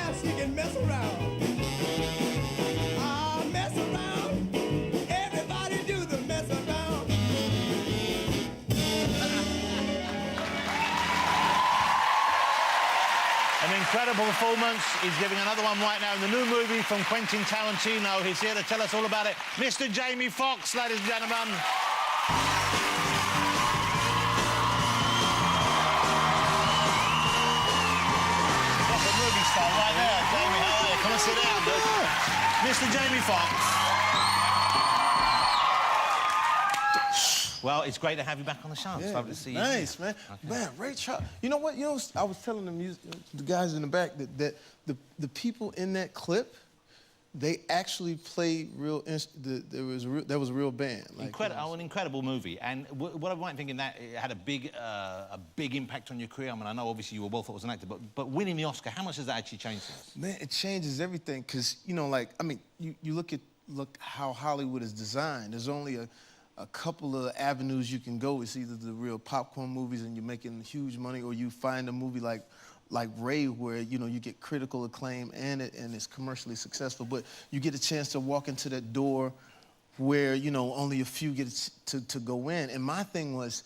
fast you can mess around. Mess around. Everybody do the mess around. An incredible performance. He's giving another one right now in the new movie from Quentin Tarantino. He's here to tell us all about it. Mr. Jamie Foxx, ladies and gentlemen. That's a movie star right there. Jamie, how are you? Come and sit down, dude. Mr. Jamie Foxx. Well, it's great to have you back on the show. It's lovely to see you. Nice, man. Okay. Man, Ray Charles. You know what? You know, I was telling the guys in the back that the people in that clip, they actually played real. There was a real band. Like, an incredible movie. And what I'm right thinking that it had a big impact on your career. I mean, I know obviously you were well thought as an actor, but winning the Oscar, how much does that actually change things? Man, it changes everything. Cause you know, like I mean, you look how Hollywood is designed. There's only a couple of avenues you can go. It's either the real popcorn movies and you're making huge money, or you find a movie like Ray, where you know you get critical acclaim and it's commercially successful. But you get a chance to walk into that door where you know only a few get to go in. And my thing was,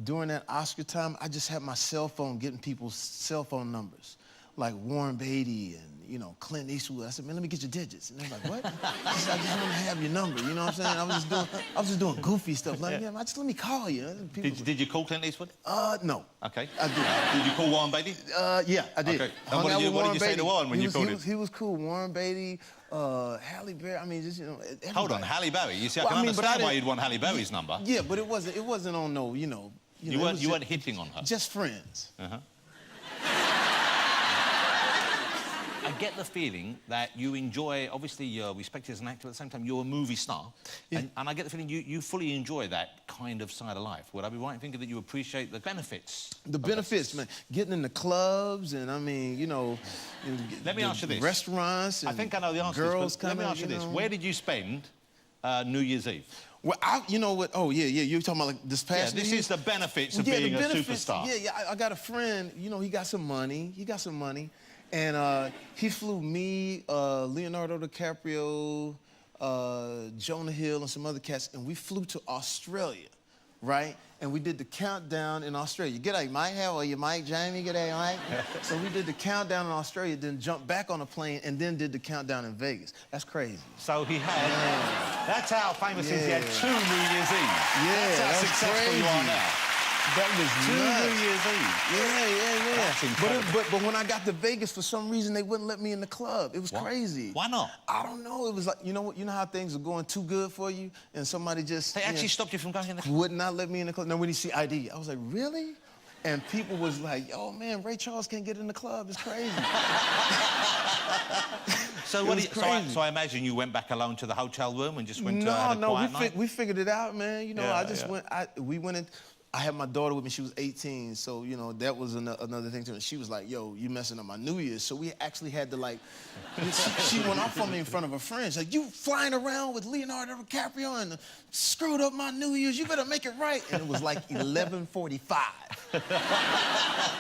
during that Oscar time, I just had my cell phone getting people's cell phone numbers, like Warren Beatty and you know Clint Eastwood. I said, man, let me get your digits. And they're like, what? I said, I just want to have your number. You know what I'm saying? I was just doing goofy stuff. Like, yeah, just let me call you. Did you call Clint Eastwood? No. Okay. I did. Did you call Warren Beatty? Yeah, I did. Okay. And what did you say to Warren when you called him? He was cool. Warren Beatty, Halle Berry. I mean, just you know. Everybody. Hold on, Halle Berry. You see, I can understand why you'd want Halle Berry's number. Yeah, but it wasn't on no, you know. You weren't hitting on her. Just friends. I get the feeling that you enjoy, obviously you're respected as an actor, at the same time you're a movie star, and I get the feeling you fully enjoy that kind of side of life. Would I be right in thinking that you appreciate the benefits? The benefits, man. Getting in the clubs and, I mean, you know... Let me ask you this. Restaurants and I think I know the answer girls to this, but let me ask you this. Where did you spend New Year's Eve? Well, you know what? Oh, yeah, you're talking about like this past this is the benefits of being a superstar. Yeah, I got a friend, you know, he got some money. And he flew me, Leonardo DiCaprio, Jonah Hill, and some other cats, and we flew to Australia, right? And we did the countdown in Australia. G'day, mate, how are you, mate? Jamie, g'day, mate. So we did the countdown in Australia, then jumped back on a plane, and then did the countdown in Vegas. That's crazy. So he had... Yeah. That's how famous he is. He had 2 New Year's Eve. Yeah, that's how successful crazy. You are now. That was 2 nuts. New Year's Eve. Yeah. That's incredible. But when I got to Vegas, for some reason, they wouldn't let me in the club. It was crazy. Why not? I don't know. It was like, you know what? You know how things are going too good for you, and somebody just... They actually stopped you from going in the club? Would not let me in the club. Now, when you see ID, I was like, really? And people was like, oh, man, Ray Charles can't get in the club. It's crazy. So I imagine you went back alone to the hotel room and just went to a quiet night? We figured it out, man. You know, we went in... I had my daughter with me. She was 18, so, you know, that was another thing to her. She was like, yo, you messing up my New Year's. So we actually had to, like... she went off on me in front of her friends. Like, you flying around with Leonardo DiCaprio and screwed up my New Year's. You better make it right. And it was like 11:45.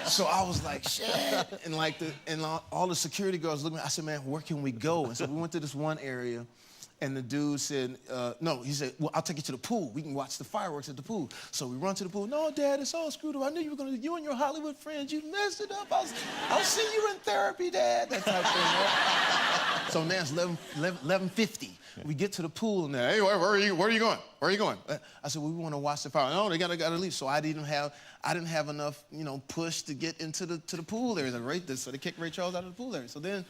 So I was like, shit. And, like, all the security girls looked at me. I said, man, where can we go? And so we went to this one area. And the dude said, no, he said, well, I'll take you to the pool. We can watch the fireworks at the pool. So we run to the pool. No, Dad, it's all screwed up. I knew you were going to, you and your Hollywood friends, you messed it up. I'll see you in therapy, Dad. That type of thing, right? So now it's 11:50. We get to the pool and hey, where are you going? Where are you going? I said, well, we want to watch the fireworks. No, they gotta leave. So I didn't have enough, you know, push to get into the pool area. So they kicked Ray Charles out of the pool area. So then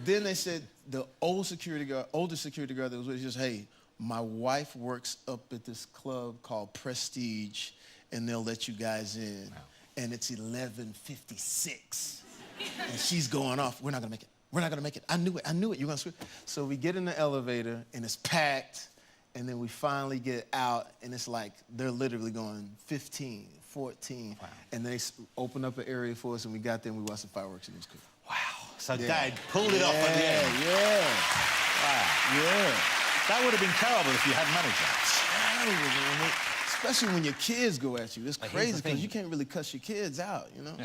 they said, the older security guard that was with us, just, hey, my wife works up at this club called Prestige, and they'll let you guys in. Wow. And it's 11:56. And she's going off. We're not gonna make it. We're not gonna make it. I knew it. You're gonna screw. So we get in the elevator, and it's packed, and then we finally get out, and it's like, they're literally going 15, 14. Wow. And they opened up an area for us, and we got there, and we watched the fireworks, and it was cool. Wow. So Dad pulled it off at the end. Yeah. Wow. Yeah. That would have been terrible if you hadn't managed that. Terrible, man. especially when your kids go at you. It's But here's the crazy because thing. you can't really cuss your kids out, you know?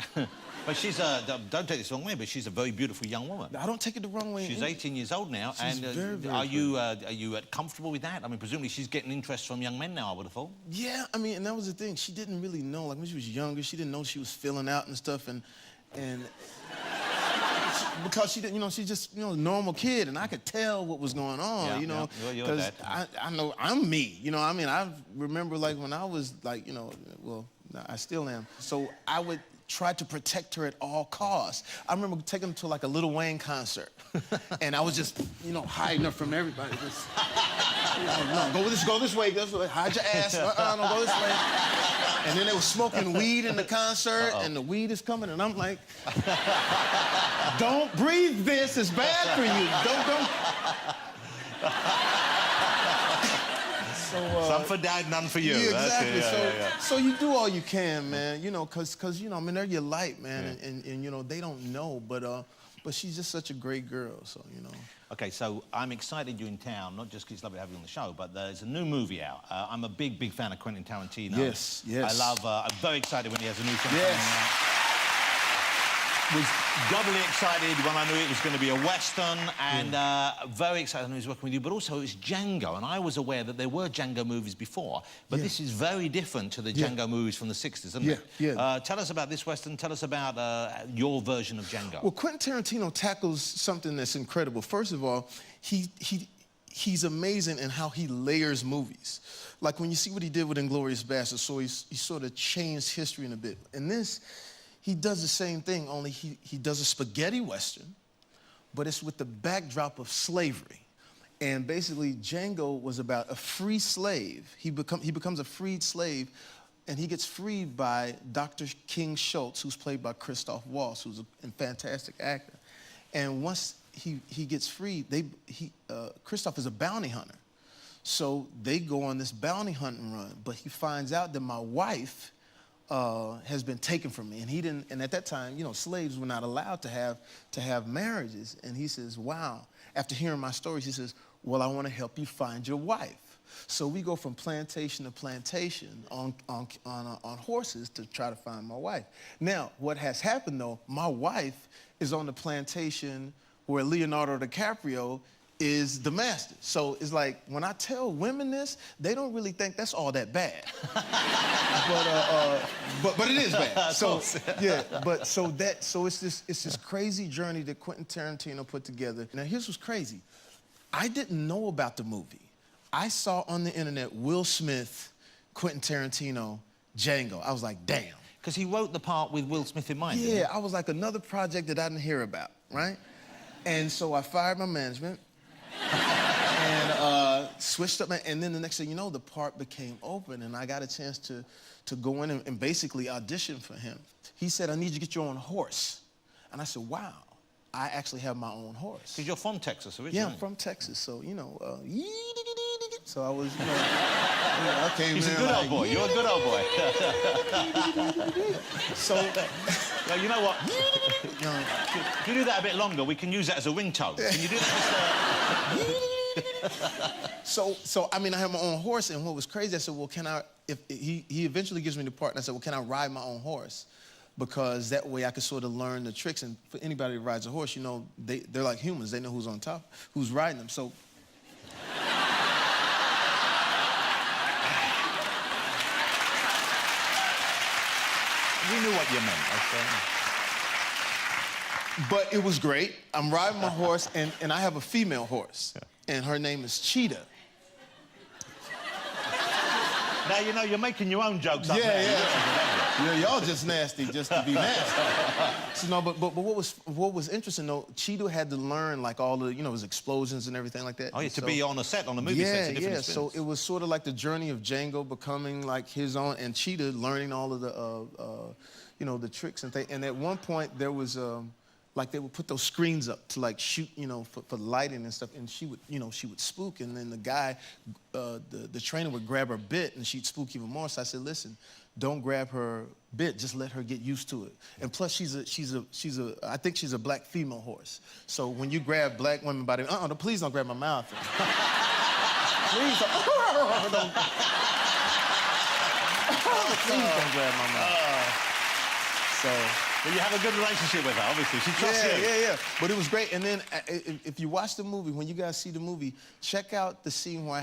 But she's don't take this the wrong way, but she's a very beautiful young woman. I don't take it the wrong way. She's 18 years old now, She's and very are you comfortable with that? I mean, presumably she's getting interest from young men now, I would have thought. Yeah, I mean, and that was the thing. She didn't really know, like when she was younger, she didn't know she was filling out and stuff, and because she didn't, you know, she's just, you know, a normal kid, and I could tell what was going on, Yeah, you know, yeah. You're because that. I know I'm me, you know. I mean, I remember like when I was like, you know, well, I still am. So I would try to protect her at all costs. I remember taking her to like a Lil Wayne concert, and I was just, you know, hiding her from everybody. Just, you know, no, go this way, hide your ass. No, go this way. And then they were smoking weed in the concert, and the weed is coming, and I'm like, don't breathe this, it's bad for you. Don't. So, some for dad, none for you. Yeah, That's exactly. it, So you do all you can, man, you know, cause you know, I mean, they're your light, man, and you know, they don't know, but she's just such a great girl, so, you know. Okay, so I'm excited you're in town, not just because it's lovely to have you on the show, but there's a new movie out. I'm a big fan of Quentin Tarantino. Yes. I'm very excited when he has a new film coming Yes. out. Was doubly excited when I knew it was going to be a Western, and very excited I knew he was working with you, but also it was Django, and I was aware that there were Django movies before, but this is very different to the Django movies from the 60s, isn't it? Yeah. Tell us about this Western, tell us about your version of Django. Well, Quentin Tarantino tackles something that's incredible. First of all, he's amazing in how he layers movies. Like when you see what he did with Inglourious Basterds, so he sort of changed history in a bit. And this, he does the same thing, only he does a spaghetti Western, but it's with the backdrop of slavery. And basically, Django was about a free slave. He becomes a freed slave, and he gets freed by Dr. King Schultz, who's played by Christoph Waltz, who's a fantastic actor. And once he gets freed, Christoph is a bounty hunter. So they go on this bounty hunting run, but he finds out that my wife has been taken from me, and he didn't. And at that time, you know, slaves were not allowed to have marriages. And he says, "Wow." After hearing my stories, he says, "Well, I want to help you find your wife." So we go from plantation to plantation on horses to try to find my wife. Now, what has happened though? My wife is on the plantation where Leonardo DiCaprio is the master. So it's like, when I tell women this, they don't really think that's all that bad. but it is bad. So yeah, so it's this crazy journey that Quentin Tarantino put together. Now here's what's crazy. I didn't know about the movie. I saw on the internet Will Smith, Quentin Tarantino, Django. I was like, damn. Because he wrote the part with Will Smith in mind, didn't he? Yeah, I was like, another project that I didn't hear about, right? And so I fired my management and switched up, and then the next thing you know, the part became open, and I got a chance to go in and basically audition for him. He said, "I need you to get your own horse." And I said, wow, I actually have my own horse. Because you're from Texas originally. Yeah, I'm from Texas, so, you know, so I was, you know, I came He's a in good like, old boy. You're a good old boy. So, Well, you know what? If you do that a bit longer, we can use that as a ringtone. Can you do that? So I mean, I have my own horse, and what was crazy, I said, well, can I, if he eventually gives me the part, and I said, well, can I ride my own horse? Because that way I could sort of learn the tricks, and for anybody that rides a horse, you know, they're like humans. They know who's on top, who's riding them, so. We knew what you meant, okay? But it was great. I'm riding my horse, and I have a female horse, and her name is Cheetah. Now, you know, you're making your own jokes up there. Yeah, y'all just nasty just to be nasty. So, no, but what was interesting, though, Cheetah had to learn, like, all the, you know, his explosions and everything like that. Oh, yeah, and to be on a set, on a movie set, it's a different experience. So it was sort of like the journey of Django becoming, like, his own, and Cheetah learning all of the, you know, the tricks and things. And at one point, there was, like, they would put those screens up to, like, shoot, you know, for lighting and stuff, and she would, you know, she would spook, and then the guy, the trainer would grab her bit, and she'd spook even more. So I said, listen, don't grab her bit, just let her get used to it. And plus, I think she's a black female horse. So when you grab black women by the, please don't grab my mouth. Please don't. Please don't grab my mouth. So... But you have a good relationship with her, obviously. She trusts you. Yeah. But it was great. And then if you watch the movie, when you guys see the movie, check out the scene where I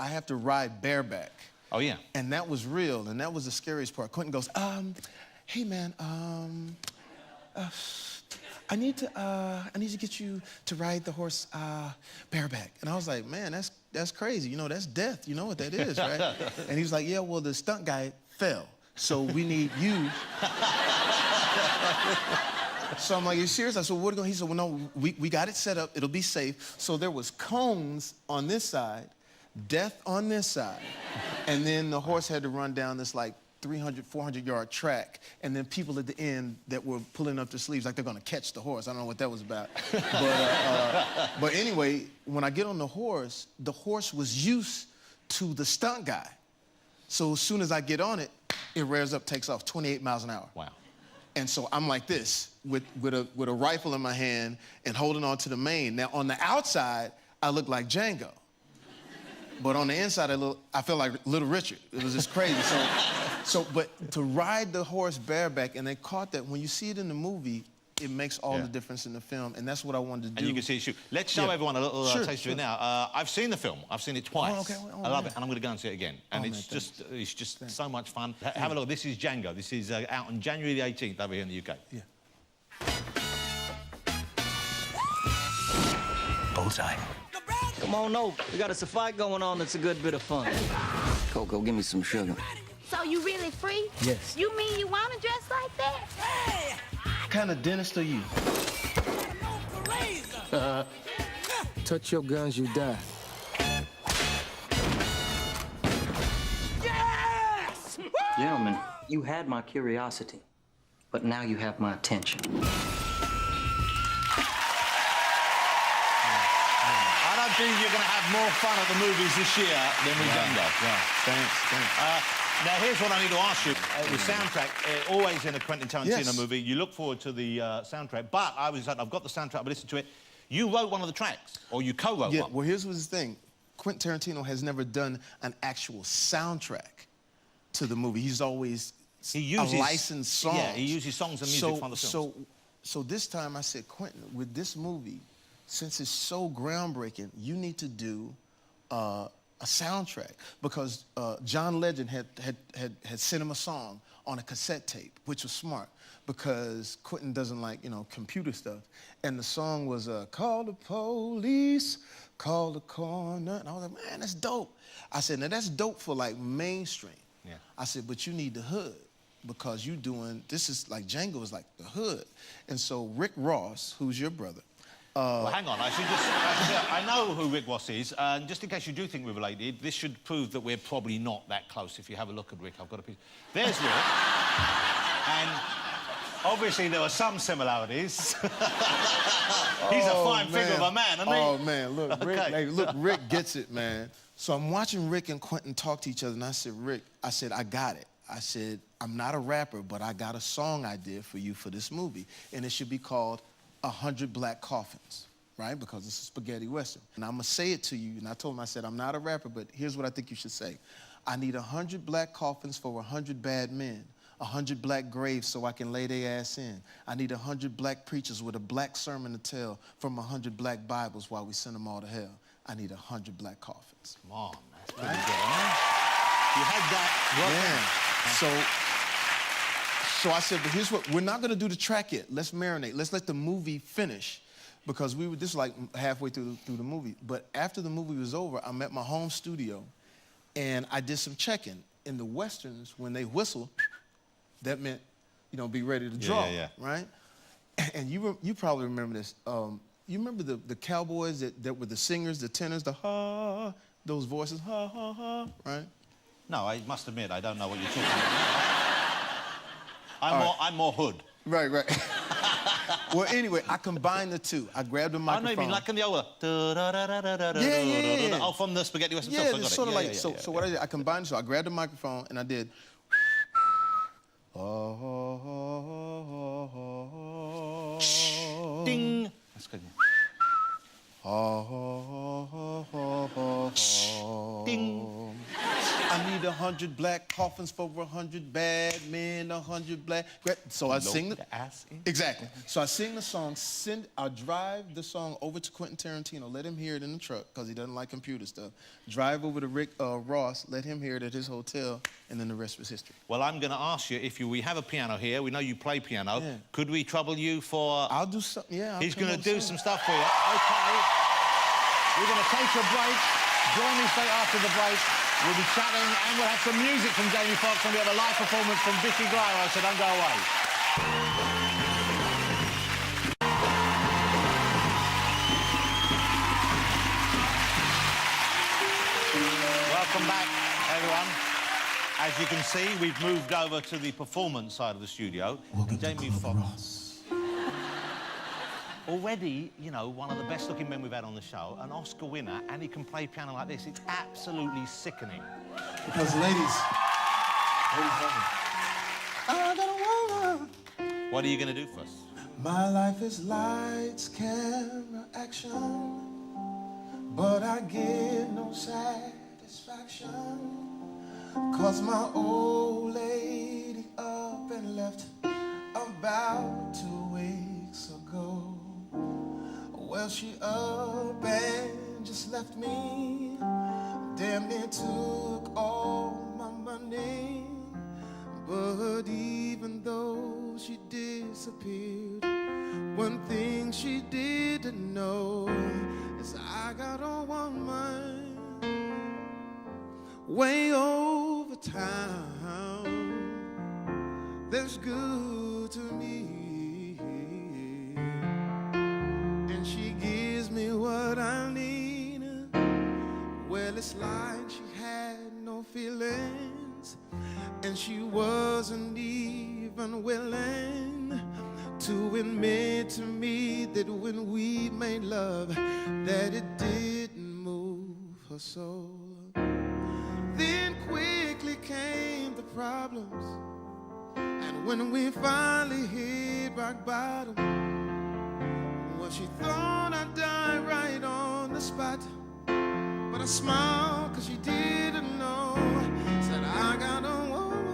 have to ride bareback. Oh, yeah. And that was real, and that was the scariest part. Quentin goes, hey, man, I need to get you to ride the horse bareback. And I was like, man, that's crazy. You know, that's death. You know what that is, right? And he was like, yeah, well, the stunt guy fell, so we need you. So I'm like, you serious? I said, what are we going? He said, well, no, we got it set up. It'll be safe. So there was cones on this side, death on this side, and then the horse had to run down this like 300, 400-yard track, and then people at the end that were pulling up their sleeves like they're gonna catch the horse. I don't know what that was about. But anyway, when I get on the horse was used to the stunt guy. So as soon as I get on it, it rears up, takes off 28 miles an hour. Wow. And so I'm like this, with a rifle in my hand and holding on to the mane. Now, on the outside, I look like Django. But on the inside, I felt like Little Richard. It was just crazy. But to ride the horse bareback, and they caught that, when you see it in the movie, it makes all the difference in the film, and that's what I wanted to do. And you can see it shoot. Let's show everyone a little taste of it now. I've seen the film. I've seen it twice. Oh, okay. I love it, and I'm going to go and see it again. And it's just so much fun. Have a look. This is Django. This is out on January the 18th over here in the UK. Yeah. Bullseye. Come on over. We got a fight going on that's a good bit of fun. Coco, give me some sugar. So you really free? Yes. You mean you want to dress like that? Hey! What kind of dentist are you? Touch your guns, you die. Yes! Gentlemen, you had my curiosity, but now you have my attention. I don't think you're going to have more fun at the movies this year than with Django. Yeah, thanks. Now, here's what I need to ask you. The soundtrack, always in a Quentin Tarantino movie, you look forward to the soundtrack, but I've got the soundtrack, but listen to it. You wrote one of the tracks, or you co-wrote one. Yeah, well, here's what's the thing. Quentin Tarantino has never done an actual soundtrack to the movie. He's always a licensed song. Yeah, he uses songs and music from the film. So this time I said, Quentin, with this movie, since it's so groundbreaking, you need to do a soundtrack, because John Legend had sent him a song on a cassette tape, which was smart, because Quentin doesn't like, computer stuff. And the song was, call the police, call the coroner. And I was like, man, that's dope. I said, now that's dope for like mainstream. Yeah. I said, but you need the hood, because you doing, this is like, Django is like the hood. And so Rick Ross, who's your brother, well, hang on. I know who Rick Ross is, and just in case you do think we're related, this should prove that we're probably not that close. If you have a look at Rick, I've got a piece. There's Rick. And obviously there are some similarities. He's a fine figure of a man, isn't he? Oh, man, look, Rick, Rick gets it, man. So I'm watching Rick and Quentin talk to each other, and I said, Rick, I got it. I said, I'm not a rapper, but I got a song idea for you for this movie, and it should be called 100 Black Coffins, right? Because it's a spaghetti western. And I'm gonna say it to you, and I told him, I said, I'm not a rapper, but here's what I think you should say. I need 100 black coffins for 100 bad men, 100 black graves so I can lay their ass in. I need 100 black preachers with a black sermon to tell from 100 black Bibles while we send them all to hell. I need 100 black coffins. Come on, that's pretty good, huh? You had that. Yeah. So I said, but here's what, we're not gonna do the track yet. Let's marinate. Let's let the movie finish, because this was like halfway through the movie. But after the movie was over, I'm at my home studio, and I did some checking. In the Westerns, when they whistle, that meant, be ready to draw, right? And you probably remember this. You remember the cowboys that were the singers, the tenors, the ha, those voices, ha, ha, ha, right? No, I must admit, I don't know what you're talking about. I'm more hood. Right. Well, anyway, I combined the two. I grabbed the microphone. I know, you mean like in the old... Yeah. Oh, from the spaghetti western Yeah, stuff. it's sort of like... So what I did, I combined it. So I grabbed the microphone and I did... Ding! That's good. Ding! I need 100 black coffins for 100 bad men, 100 black. So I sing the ass in. Exactly. So I sing the song. I drive the song over to Quentin Tarantino. Let him hear it in the truck because he doesn't like computer stuff. Drive over to Rick Ross. Let him hear it at his hotel, and then the rest was history. Well, I'm going to ask you if we have a piano here. We know you play piano. Yeah. Could we trouble you for? I'll do something. Yeah. He's going to do some stuff for you. Okay. We're going to take a break. Join me straight after the break. We'll be chatting and we'll have some music from Jamie Foxx and we have a live performance from Vicky Guerrero, so don't go away. Welcome back, everyone. As you can see, we've moved over to the performance side of the studio. Jamie Foxx. Already, you know, one of the best-looking men we've had on the show, an Oscar winner, and he can play piano like this. It's absolutely sickening. Because ladies love me. I got a woman. What are you going to do for us? My life is lights, camera, action, but I get no satisfaction, 'cause my old lady up and left about 2 weeks ago. Well, she up and just left me, damn near took all my money. But even though she disappeared, one thing she didn't know is I got a woman way over town that's good to me. And she gives me what I need. Well, it's like she had no feelings, and she wasn't even willing to admit to me that when we made love, that it didn't move her soul. Then quickly came the problems, and when we finally hit rock bottom, well, she thought I'd die right on the spot, but I smiled 'cause she didn't know. Said I got a woman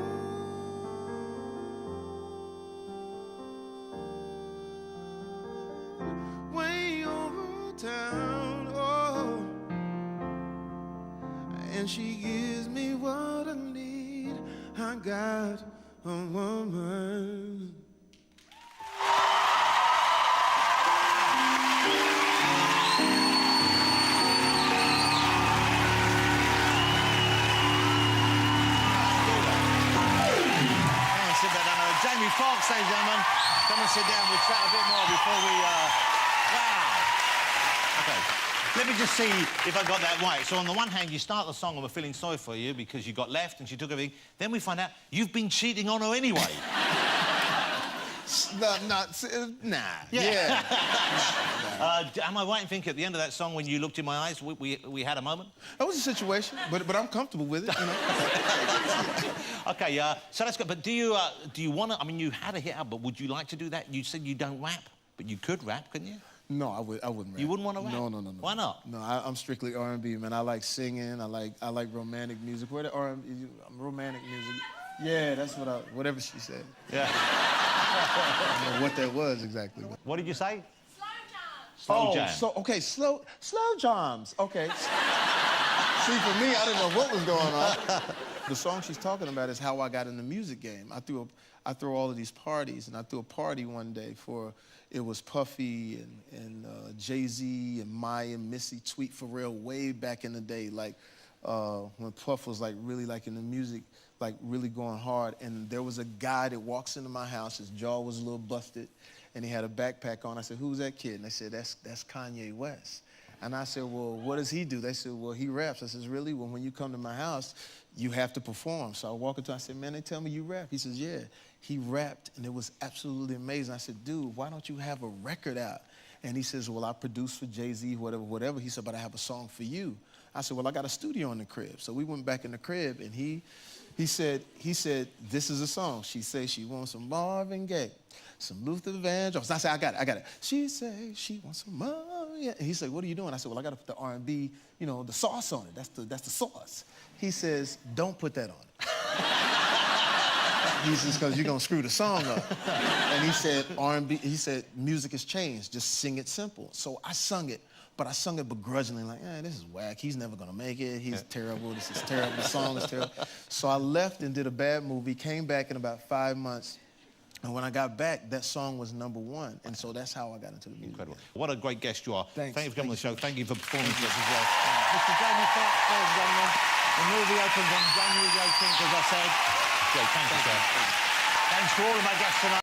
way over town, oh, and she gives me what I need. I got a woman. Jamie Foxx, ladies and gentlemen. Come and sit down. We'll chat a bit more before we... Wow. OK. Let me just see if I got that right. So on the one hand, you start the song and we're feeling sorry for you because you got left and she took everything. Then we find out you've been cheating on her anyway. Nah. Yeah. Am I right in thinking at the end of that song, when you looked in my eyes, we had a moment? That was a situation, but I'm comfortable with it, you know. OK, so let's go. But do you want to... I mean, you had a hit out, but would you like to do that? You said you don't rap, but you could rap, couldn't you? No, I wouldn't rap. You wouldn't want to rap? No. Why not? No, I'm strictly R&B, man. I like singing. I like romantic music. Where the R&B? Romantic music. Yeah, that's whatever she said. Yeah. I don't know what that was exactly. What did you say? Slow jam. Okay, slow jams. Okay. See, for me, I didn't know what was going on. The song she's talking about is how I got in the music game. I threw all of these parties, and I threw a party one day for, it was Puffy and Jay-Z and Maya and Missy, Tweet Pharrell, way back in the day, like when Puff was like really like in the music, like really going hard. And there was a guy that walks into my house, his jaw was a little busted, and he had a backpack on. I said, "Who's that kid?" And they said, that's Kanye West. And I said, "Well, what does he do?" They said, "Well, he raps." I said, "Really? Well, when you come to my house, you have to perform." So I walk into, I said, "Man, they tell me you rap." He says, "Yeah." He rapped, and it was absolutely amazing. I said, "Dude, why don't you have a record out?" And he says, "Well, I produce for Jay-Z, whatever. He said, "But I have a song for you." I said, "Well, I got a studio in the crib." So we went back in the crib, and he said, "This is a song." She says she wants some Marvin Gaye, some Luther Vandross. I said, I got it. She says she wants some Marvin oh, yeah. And he said, what are you doing? I said, well, I got to put the R&B, you know, the sauce on it. That's the sauce. He says, don't put that on it. He says, because you're going to screw the song up. And he said, R&B, he said, music has changed. Just sing it simple. So I sung it, but I sung it begrudgingly, like, this is whack. He's never going to make it. He's terrible. This is terrible. The song is terrible. So I left and did a bad movie, came back in about 5 months. And when I got back, that song was #1. And so that's how I got into the music. Incredible. What a great guest you are. Thanks. Thank you for coming on the show. Thank you for performing for us as well. Mr. Jamie Foxx, ladies and gentlemen. The movie opens on January the 18th, as I said. Great, thank you, sir. Thanks to all of my guests tonight.